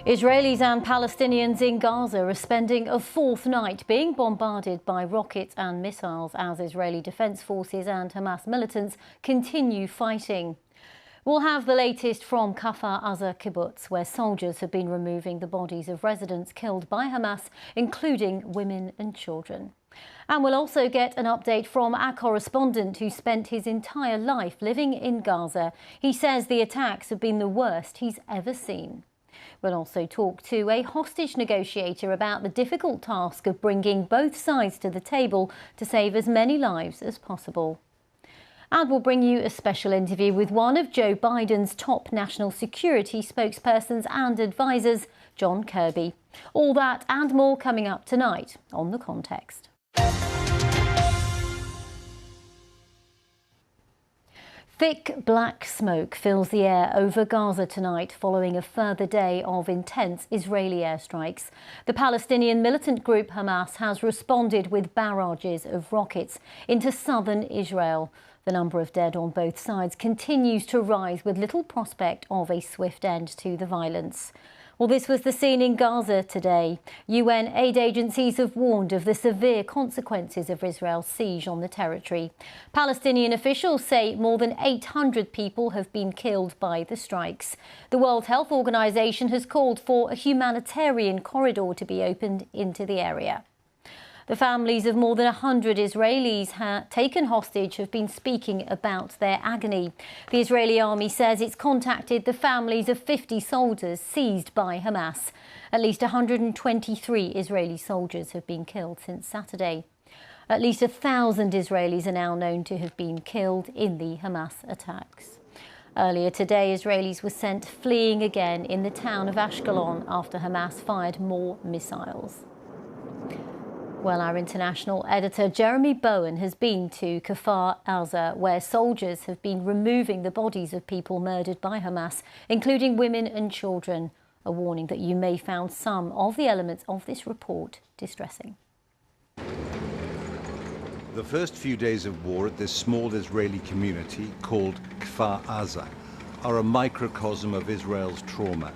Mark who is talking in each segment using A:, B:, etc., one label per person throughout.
A: Israelis and Palestinians in Gaza are spending a fourth night being bombarded by rockets and missiles as Israeli Defense Forces and Hamas militants continue fighting. We'll have the latest from Kfar Aza kibbutz, where soldiers have been removing the bodies of residents killed by Hamas, including women and children. And we'll also get an update from our correspondent who spent his entire life living in Gaza. He says the attacks have been the worst he's ever seen. We'll also talk to a hostage negotiator about the difficult task of bringing both sides to the table to save as many lives as possible. And we'll bring you a special interview with one of Joe Biden's top national security spokespersons and advisors, John Kirby. All that and more coming up tonight on The Context. Thick black smoke fills the air over Gaza tonight following a further day of intense Israeli airstrikes. The Palestinian militant group Hamas has responded with barrages of rockets into southern Israel. The number of dead on both sides continues to rise with little prospect of a swift end to the violence. Well, this was the scene in Gaza today. UN aid agencies have warned of the severe consequences of Israel's siege on the territory. Palestinian officials say more than 800 people have been killed by the strikes. The World Health Organization has called for a humanitarian corridor to be opened into the area. The families of more than 100 Israelis taken hostage have been speaking about their agony. The Israeli army says it's contacted the families of 50 soldiers seized by Hamas. At least 123 Israeli soldiers have been killed since Saturday. At least 1,000 Israelis are now known to have been killed in the Hamas attacks. Earlier today, Israelis were sent fleeing again in the town of Ashkelon after Hamas fired more missiles. Well, our international editor Jeremy Bowen has been to Kfar Aza, where soldiers have been removing the bodies of people murdered by Hamas, including women and children. A warning that you may find some of the elements of this report distressing.
B: The first few days of war at this small Israeli community called Kfar Aza are a microcosm of Israel's trauma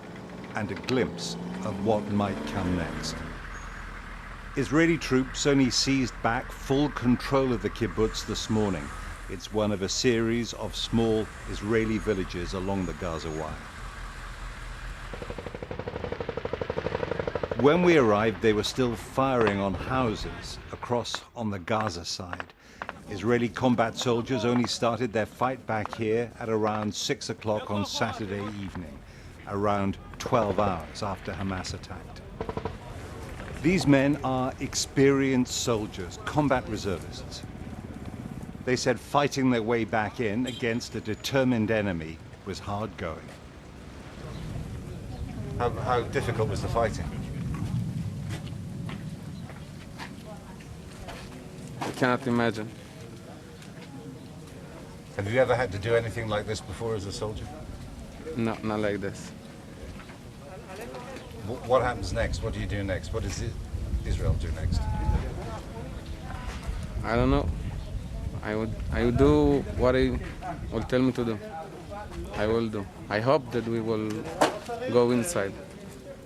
B: and a glimpse of what might come next. Israeli troops only seized back full control of the kibbutz this morning. It's one of a series of small Israeli villages along the Gaza wire. When we arrived, they were still firing on houses across on the Gaza side. Israeli combat soldiers only started their fight back here at around 6 o'clock on Saturday evening, around 12 hours after Hamas attacked. These men are experienced soldiers, combat reservists. They said fighting their way back in against a determined enemy was hard going. How difficult was the fighting?
C: I cannot imagine.
B: Have you ever had to do anything like this before as a soldier?
C: No, not like this.
B: What happens next? What do you do next? What does Israel do next?
C: I don't know. I would do what he will tell me to do. I will do. I hope that we will go inside.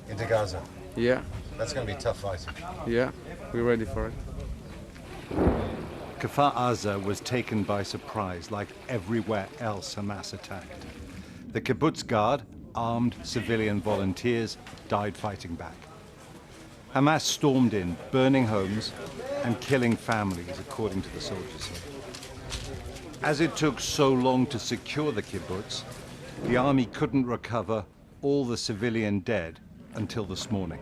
B: Into Gaza?
C: Yeah.
B: That's going to be tough fighting.
C: Yeah, we're ready for it.
B: Kfar Aza was taken by surprise, like everywhere else Hamas attacked. The kibbutz guard, armed civilian volunteers, died fighting back. Hamas stormed in, burning homes and killing families, according to the soldiers. As it took so long to secure the kibbutz, the army couldn't recover all the civilian dead until this morning.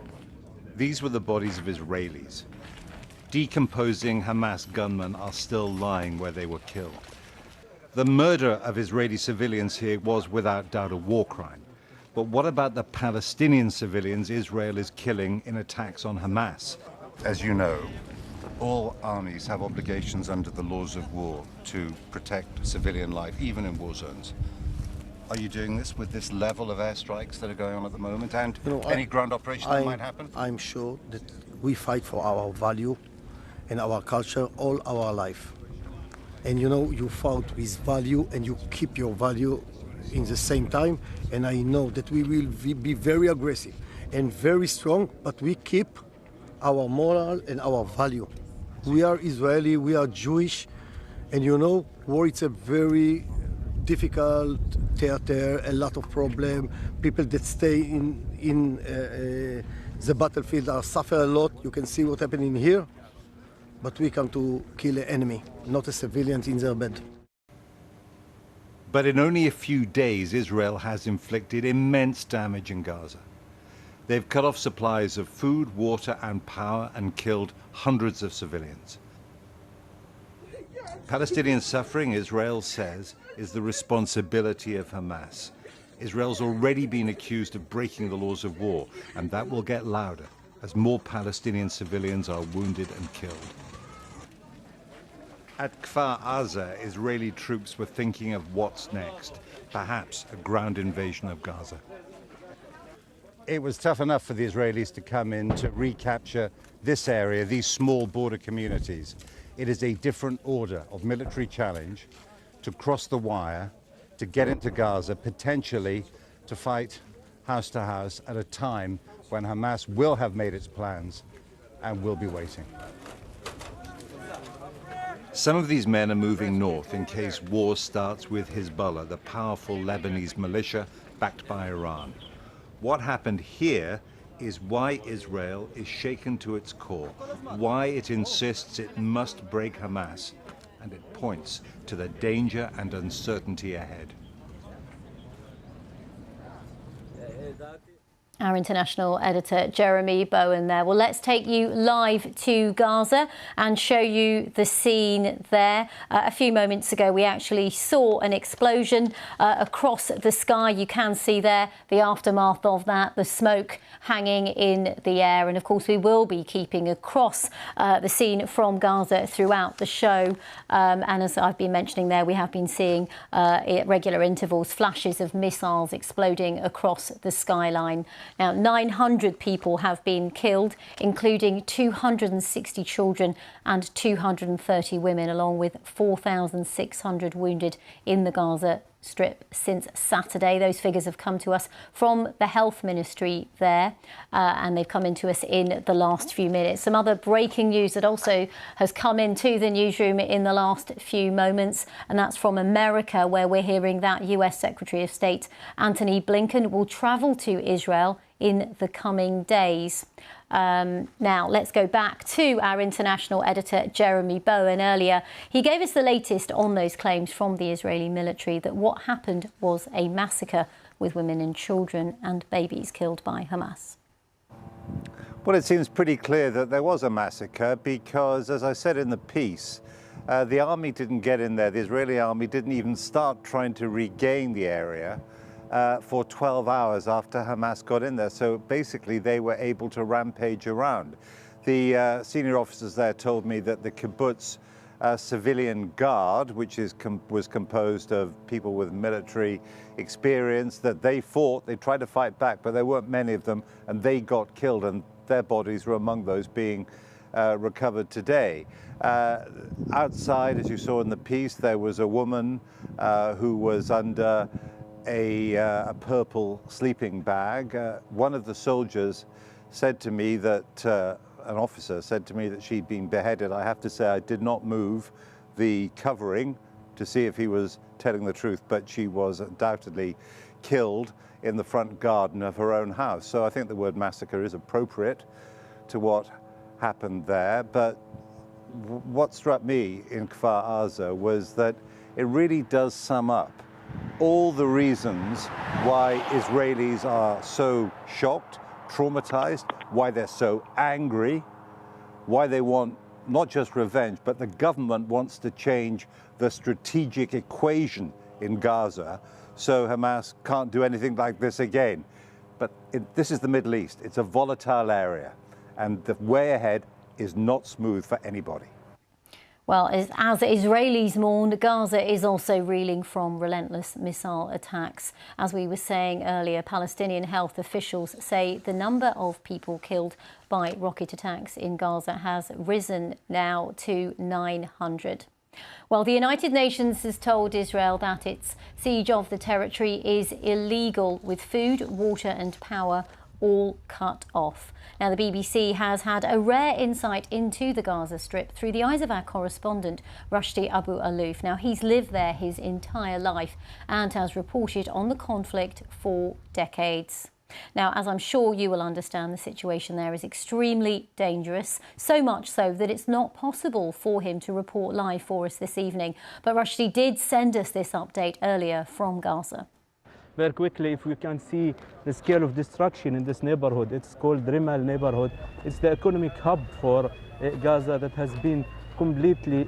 B: These were the bodies of Israelis. Decomposing Hamas gunmen are still lying where they were killed. The murder of Israeli civilians here was without doubt a war crime. But what about the Palestinian civilians Israel is killing in attacks on Hamas? As you know, all armies have obligations under the laws of war to protect civilian life, even in war zones. Are you doing this with this level of airstrikes that are going on at the moment, and any ground operation that might happen?
D: I'm sure that we fight for our value and our culture all our life. And you fought with value and you keep your value in the same time, and I know that we will be very aggressive and very strong, but we keep our moral and our value. We are Israeli, we are Jewish, and you know, war is a very difficult theater, a lot of problem. People that stay in the battlefield are suffer a lot. You can see what happening here. But we come to kill an enemy, not a civilian in their bed.
B: But in only a few days, Israel has inflicted immense damage in Gaza. They've cut off supplies of food, water and power and killed hundreds of civilians. Palestinian suffering, Israel says, is the responsibility of Hamas. Israel's already been accused of breaking the laws of war, and that will get louder as more Palestinian civilians are wounded and killed. At Kfar Aza, Israeli troops were thinking of what's next, perhaps a ground invasion of Gaza. It was tough enough for the Israelis to come in to recapture this area, these small border communities. It is a different order of military challenge to cross the wire, to get into Gaza, potentially to fight house to house at a time when Hamas will have made its plans and will be waiting. Some of these men are moving north in case war starts with Hezbollah, the powerful Lebanese militia backed by Iran. What happened here is why Israel is shaken to its core, why it insists it must break Hamas, and it points to the danger and uncertainty ahead.
A: Our international editor, Jeremy Bowen there. Well, let's take you live to Gaza and show you the scene there. A few moments ago, we actually saw an explosion across the sky. You can see there the aftermath of that, the smoke hanging in the air. And of course, we will be keeping across the scene from Gaza throughout the show. And as I've been mentioning there, we have been seeing at regular intervals flashes of missiles exploding across the skyline. Now, 900 people have been killed, including 260 children and 230 women, along with 4,600 wounded in the Gaza Strip since Saturday. Those figures have come to us from the health ministry there, and they've come into us in the last few minutes. Some other breaking news that also has come into the newsroom in the last few moments, and that's from America, where we're hearing that US Secretary of State Antony Blinken will travel to Israel in the coming days. Now, let's go back to our international editor, Jeremy Bowen. Earlier, he gave us the latest on those claims from the Israeli military that what happened was a massacre with women and children and babies killed by Hamas.
B: Well, it seems pretty clear that there was a massacre because, as I said in the piece, the army didn't get in there. The Israeli army didn't even start trying to regain the area for 12 hours after Hamas got in there. So basically they were able to rampage around. The senior officers there told me that the kibbutz civilian guard, which was composed of people with military experience, that they fought, they tried to fight back, but there weren't many of them, and they got killed, and their bodies were among those being recovered today. Outside, as you saw in the piece, there was a woman who was under a purple sleeping bag. One of the soldiers said to me that, an officer said to me that she'd been beheaded. I have to say I did not move the covering to see if he was telling the truth, but she was undoubtedly killed in the front garden of her own house. So I think the word massacre is appropriate to what happened there. But what struck me in Kfar Aza was that it really does sum up all the reasons why Israelis are so shocked, traumatized, why they're so angry, why they want not just revenge, but the government wants to change the strategic equation in Gaza so Hamas can't do anything like this again. But this is the Middle East. It's a volatile area, and the way ahead is not smooth for anybody.
A: Well, as Israelis mourn, Gaza is also reeling from relentless missile attacks. As we were saying earlier, Palestinian health officials say the number of people killed by rocket attacks in Gaza has risen now to 900. Well, the United Nations has told Israel that its siege of the territory is illegal, with food, water and power all cut off. Now, the BBC has had a rare insight into the Gaza Strip through the eyes of our correspondent, Rushdie Abu-Alouf. Now, he's lived there his entire life and has reported on the conflict for decades. Now, as I'm sure you will understand, the situation there is extremely dangerous, so much so that it's not possible for him to report live for us this evening. But Rushdie did send us this update earlier from Gaza.
E: Very quickly, if we can see the scale of destruction in this neighborhood, it's called Rimal neighborhood. It's the economic hub for Gaza that has been completely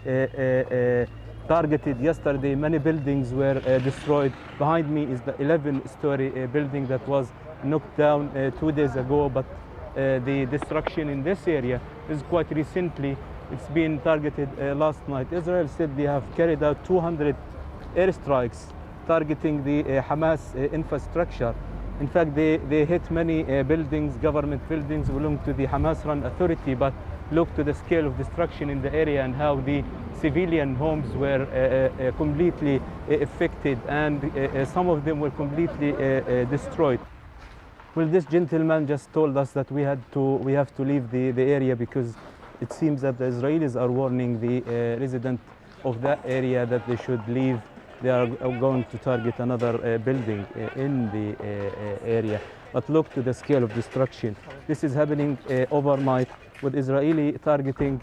E: targeted. Yesterday, many buildings were destroyed. Behind me is the 11-story building that was knocked down 2 days ago, but the destruction in this area is quite recently. It's been targeted last night. Israel said they have carried out 200 airstrikes targeting the Hamas infrastructure. In fact, they hit many buildings, government buildings belong to the Hamas-run authority, but look to the scale of destruction in the area and how the civilian homes were completely affected, and some of them were completely destroyed. Well, this gentleman just told us that we have to leave the area because it seems that the Israelis are warning the resident of that area that they should leave. They are going to target another building in the area. But look to the scale of destruction. This is happening overnight with Israeli targeting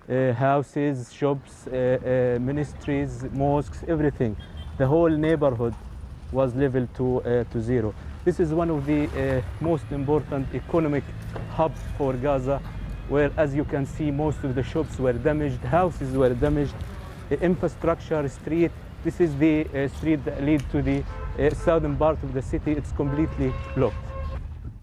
E: houses, shops, ministries, mosques, everything. The whole neighborhood was leveled to zero. This is one of the most important economic hubs for Gaza, where, as you can see, most of the shops were damaged, houses were damaged, infrastructure, street. This is the street that leads to the southern part of the city. It's completely blocked.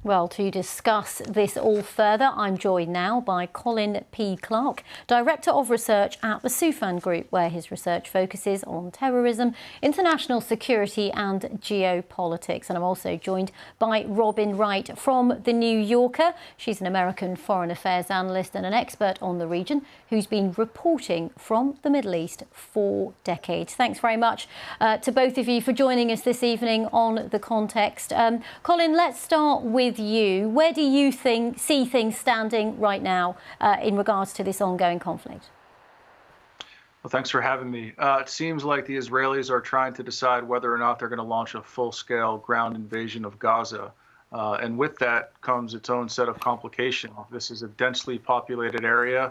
A: Well, to discuss this all further, I'm joined now by Colin P. Clark, Director of Research at the Soufan Group, where his research focuses on terrorism, international security and geopolitics. And I'm also joined by Robin Wright from The New Yorker. She's an American foreign affairs analyst and an expert on the region who's been reporting from the Middle East for decades. Thanks very much to both of you for joining us this evening on The Context. Colin, let's start with you. Where do you see things standing right now in regards to this ongoing conflict?
F: Well, thanks for having me. It seems like the Israelis are trying to decide whether or not they're going to launch a full-scale ground invasion of Gaza. And with that comes its own set of complications. This is a densely populated area.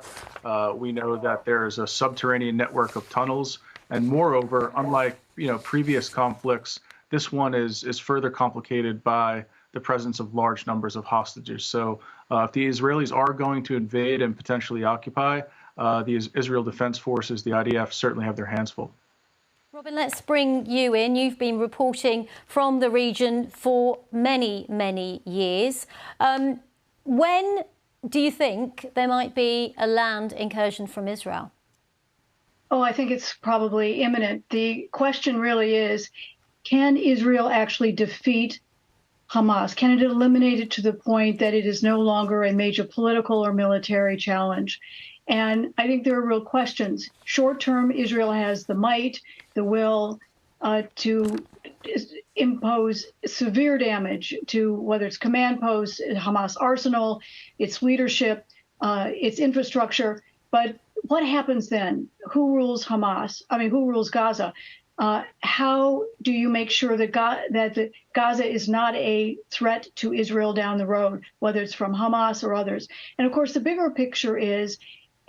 F: We know that there's a subterranean network of tunnels. And moreover, unlike previous conflicts, this one is further complicated by the presence of large numbers of hostages. So if the Israelis are going to invade and potentially occupy, the Israel Defense Forces, the IDF, certainly have their hands full.
A: Robin, let's bring you in. You've been reporting from the region for many, many years. When do you think there might be a land incursion from Israel?
G: Oh, I think it's probably imminent. The question really is, can Israel actually defeat Hamas? Can it eliminate it to the point that it is no longer a major political or military challenge? And I think there are real questions. Short term, Israel has the might, the will to impose severe damage to whether it's command posts, Hamas arsenal, its leadership, its infrastructure. But what happens then? Who rules Hamas? I mean, who rules Gaza? How do you make sure that Gaza is not a threat to Israel down the road, whether it's from Hamas or others? And of course, the bigger picture is,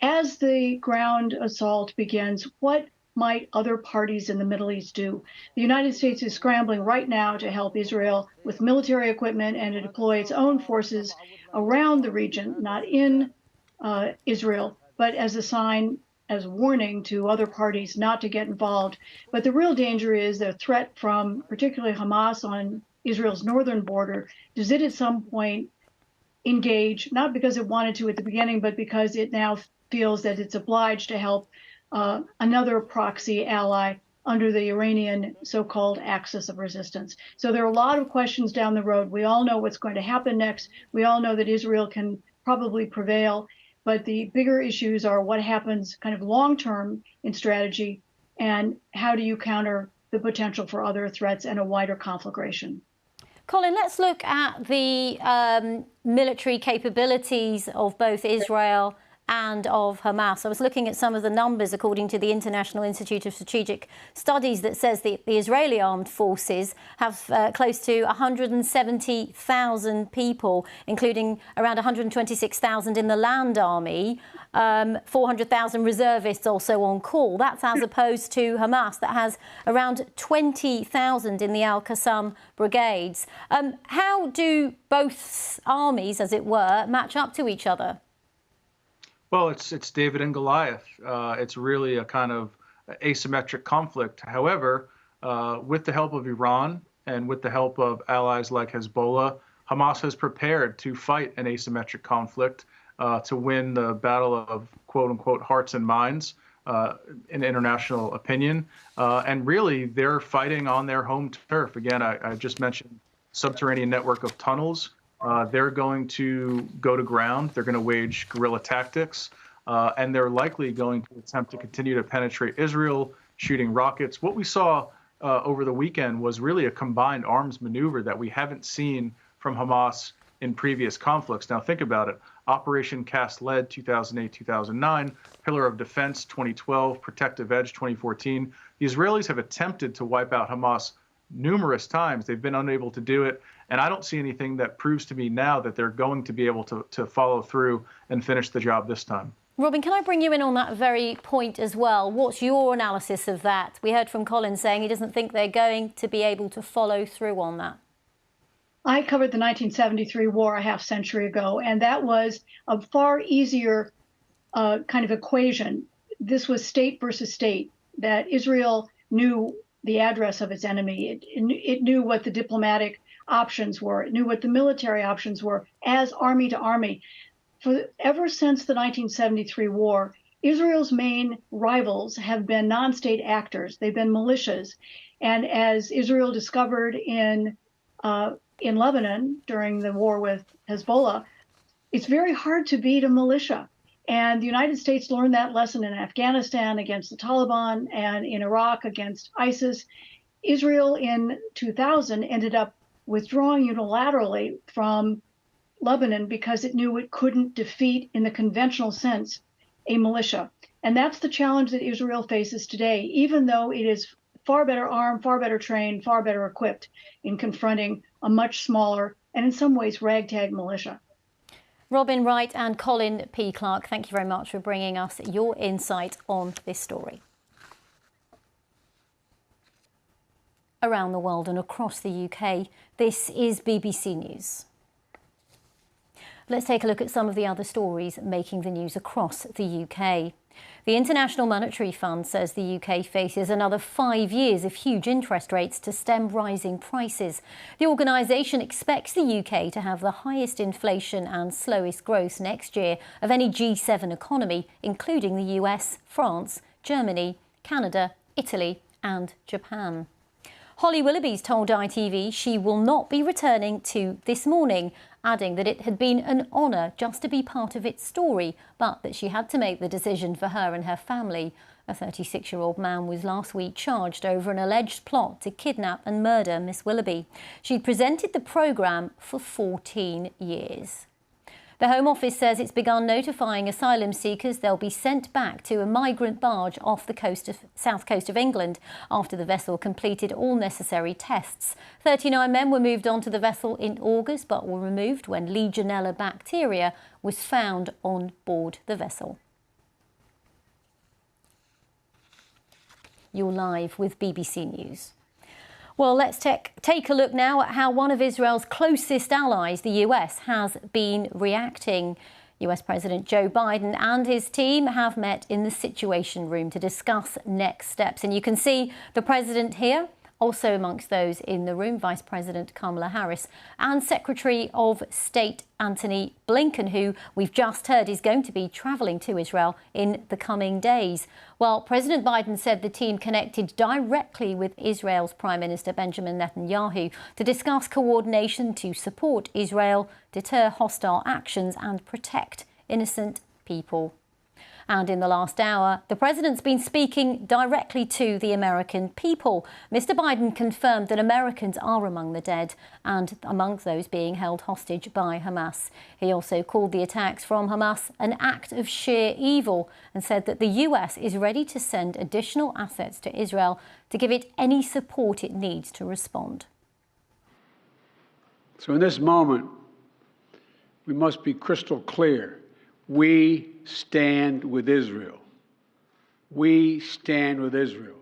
G: as the ground assault begins, what might other parties in the Middle East do? The United States is scrambling right now to help Israel with military equipment and to deploy its own forces around the region, not in Israel, but as a sign, as a warning to other parties not to get involved. But the real danger is the threat from particularly Hamas on Israel's northern border. Does it at some point engage, not because it wanted to at the beginning, but because it now feels that it's obliged to help another proxy ally under the Iranian so-called axis of resistance? So there are a lot of questions down the road. We all know what's going to happen next. We all know that Israel can probably prevail. But the bigger issues are what happens kind of long-term in strategy, and how do you counter the potential for other threats and a wider conflagration?
A: Colin, let's look at the military capabilities of both Israel and of Hamas. I was looking at some of the numbers according to the International Institute of Strategic Studies that says the Israeli armed forces have close to 170,000 people, including around 126,000 in the land army, 400,000 reservists also on call. That's as opposed to Hamas that has around 20,000 in the Al-Qassam brigades. How do both armies, as it were, match up to each other?
F: Well, it's David and Goliath. It's really a kind of asymmetric conflict. However, with the help of Iran and with the help of allies like Hezbollah, Hamas has prepared to fight an asymmetric conflict to win the battle of quote unquote hearts and minds in international opinion. And really, they're fighting on their home turf. Again, I just mentioned subterranean network of tunnels. They're going to go to ground. They're going to wage guerrilla tactics, and they're likely going to attempt to continue to penetrate Israel, shooting rockets. What we saw over the weekend was really a combined arms maneuver that we haven't seen from Hamas in previous conflicts. Now, think about it. Operation Cast Lead, 2008-2009, Pillar of Defense, 2012, Protective Edge, 2014. The Israelis have attempted to wipe out Hamas numerous times. They've been unable to do it. And I don't see anything that proves to me now that they're going to be able to follow through and finish the job this time.
A: Robin, can I bring you in on that very point as well? What's your analysis of that? We heard from Colin saying he doesn't think they're going to be able to follow through on that.
G: I covered the 1973 war a half century ago, and that was a far easier kind of equation. This was state versus state, that Israel knew the address of its enemy. It knew what the diplomatic options were. It knew what the military options were as army to army. Ever since the 1973 war, Israel's main rivals have been non-state actors. They've been militias. And as Israel discovered in Lebanon during the war with Hezbollah, it's very hard to beat a militia. And the United States learned that lesson in Afghanistan against the Taliban and in Iraq against ISIS. Israel in 2000 ended up withdrawing unilaterally from Lebanon because it knew it couldn't defeat, in the conventional sense, a militia. And that's the challenge that Israel faces today, even though it is far better armed, far better trained, far better equipped in confronting a much smaller and in some ways ragtag militia.
A: Robin Wright and Colin P. Clark, thank you very much for bringing us your insight on this story. Around the world and across the UK, this is BBC News. Let's take a look at some of the other stories making the news across the UK. The International Monetary Fund says the UK faces another 5 years of huge interest rates to stem rising prices. The organisation expects the UK to have the highest inflation and slowest growth next year of any G7 economy, including the US, France, Germany, Canada, Italy and Japan. Holly Willoughby's told ITV she will not be returning to This Morning, adding that it had been an honour just to be part of its story, but that she had to make the decision for her and her family. A 36-year-old man was last week charged over an alleged plot to kidnap and murder Miss Willoughby. She'd presented the programme for 14 years. The Home Office says it's begun notifying asylum seekers they'll be sent back to a migrant barge off the south coast of England after the vessel completed all necessary tests. 39 men were moved onto the vessel in August but were removed when Legionella bacteria was found on board the vessel. You're live with BBC News. Well, let's take a look now at how one of Israel's closest allies, the US, has been reacting. US President Joe Biden and his team have met in the Situation Room to discuss next steps. And you can see the president here. Also amongst those in the room, Vice President Kamala Harris and Secretary of State Antony Blinken, who we've just heard is going to be travelling to Israel in the coming days. Well, President Biden said the team connected directly with Israel's Prime Minister Benjamin Netanyahu to discuss coordination to support Israel, deter hostile actions and protect innocent people. And in the last hour, the president's been speaking directly to the American people. Mr. Biden confirmed that Americans are among the dead and among those being held hostage by Hamas. He also called the attacks from Hamas an act of sheer evil and said that the US is ready to send additional assets to Israel to give it any support it needs to respond.
H: So in this moment, we must be crystal clear. We stand with Israel. We stand with Israel.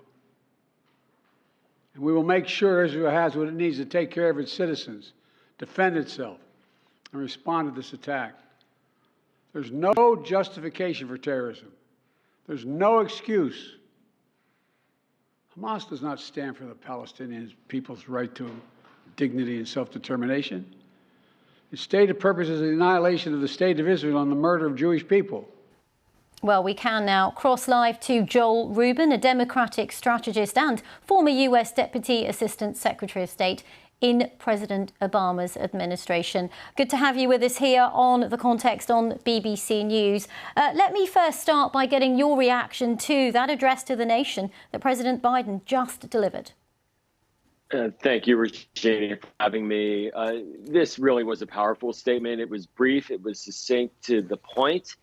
H: And we will make sure Israel has what it needs to take care of its citizens, defend itself, and respond to this attack. There's no justification for terrorism. There's no excuse. Hamas does not stand for the Palestinian people's right to dignity and self-determination. Its stated purpose is the annihilation of the state of Israel and the murder of Jewish people.
A: Well, we can now cross live to Joel Rubin, a Democratic strategist and former US Deputy Assistant Secretary of State in President Obama's administration. Good to have you with us here on The Context on BBC News. Let me first start by getting your reaction to that address to the nation that President Biden just delivered.
I: Thank you, Regina, for having me. This really was a powerful statement. It was brief. It was succinct to the point.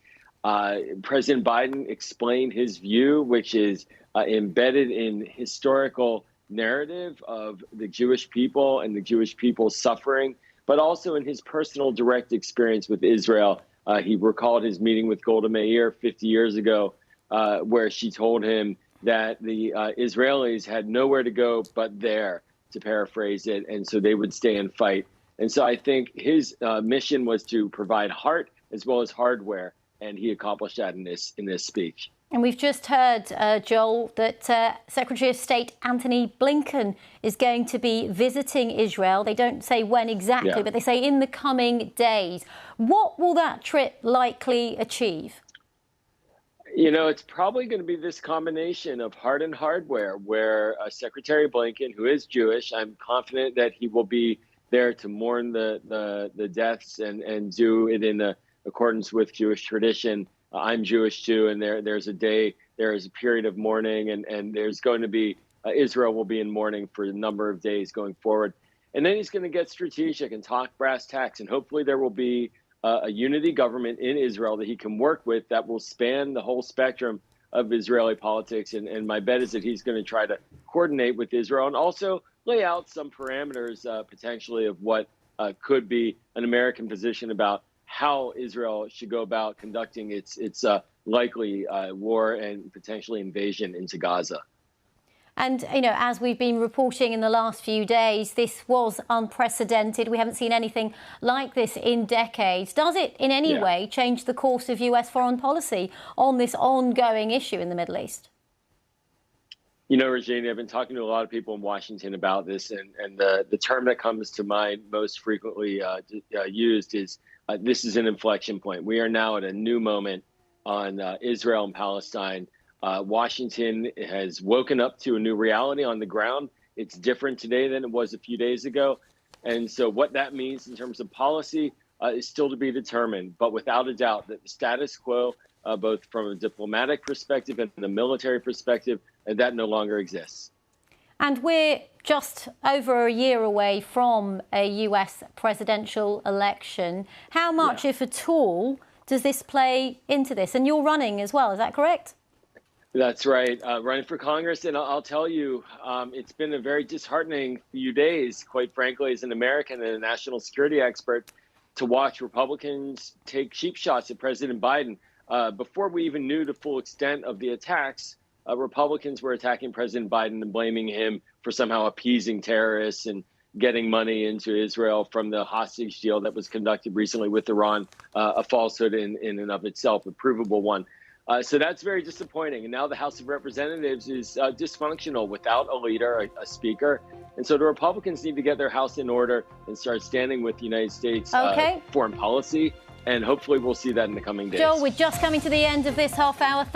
I: President Biden explained his view, which is embedded in historical narrative of the Jewish people and the Jewish people's suffering, but also in his personal direct experience with Israel. He recalled his meeting with Golda Meir 50 years ago, where she told him that the Israelis had nowhere to go but there, to paraphrase it, and so they would stay and fight. And so I think his mission was to provide heart as well as hardware, and he accomplished that in this speech.
A: And we've just heard, Joel, that Secretary of State Antony Blinken is going to be visiting Israel. They don't say when exactly, but they say in the coming days. What will that trip likely achieve?
I: You know, it's probably going to be this combination of heart and hardware, where Secretary Blinken, who is Jewish, I'm confident that he will be there to mourn the deaths and do it in accordance with Jewish tradition. I'm Jewish too, and there is a period of mourning, and there's going to be, Israel will be in mourning for a number of days going forward. And then he's going to get strategic and talk brass tacks, and hopefully there will be a unity government in Israel that he can work with that will span the whole spectrum of Israeli politics. And my bet is that he's going to try to coordinate with Israel and also lay out some parameters potentially of what could be an American position about how Israel should go about conducting its likely war and potentially invasion into Gaza.
A: And, you know, as we've been reporting in the last few days, this was unprecedented. We haven't seen anything like this in decades. Does it in any way change the course of US foreign policy on this ongoing issue in the Middle East?
I: You know, Regina, I've been talking to a lot of people in Washington about this, and the term that comes to mind most frequently used is this is an inflection point. We are now at a new moment on Israel and Palestine. Washington has woken up to a new reality on the ground. It's different today than it was a few days ago. And so what that means in terms of policy is still to be determined. But without a doubt that the status quo, both from a diplomatic perspective and a military perspective, that no longer exists.
A: And we're just over a year away from a US presidential election. How much, if at all, does this play into this? And you're running as well, is that correct?
I: That's right. Running for Congress. And I'll tell you, it's been a very disheartening few days, quite frankly, as an American and a national security expert, to watch Republicans take cheap shots at President Biden. Before we even knew the full extent of the attacks, Republicans were attacking President Biden and blaming him for somehow appeasing terrorists and getting money into Israel from the hostage deal that was conducted recently with Iran, a falsehood in and of itself, a provable one. So that's very disappointing. And now the House of Representatives is dysfunctional without a leader, a speaker. And so the Republicans need to get their house in order and start standing with the United States foreign policy. And hopefully we'll see that in the coming days.
A: Joel, we're just coming to the end of this half hour.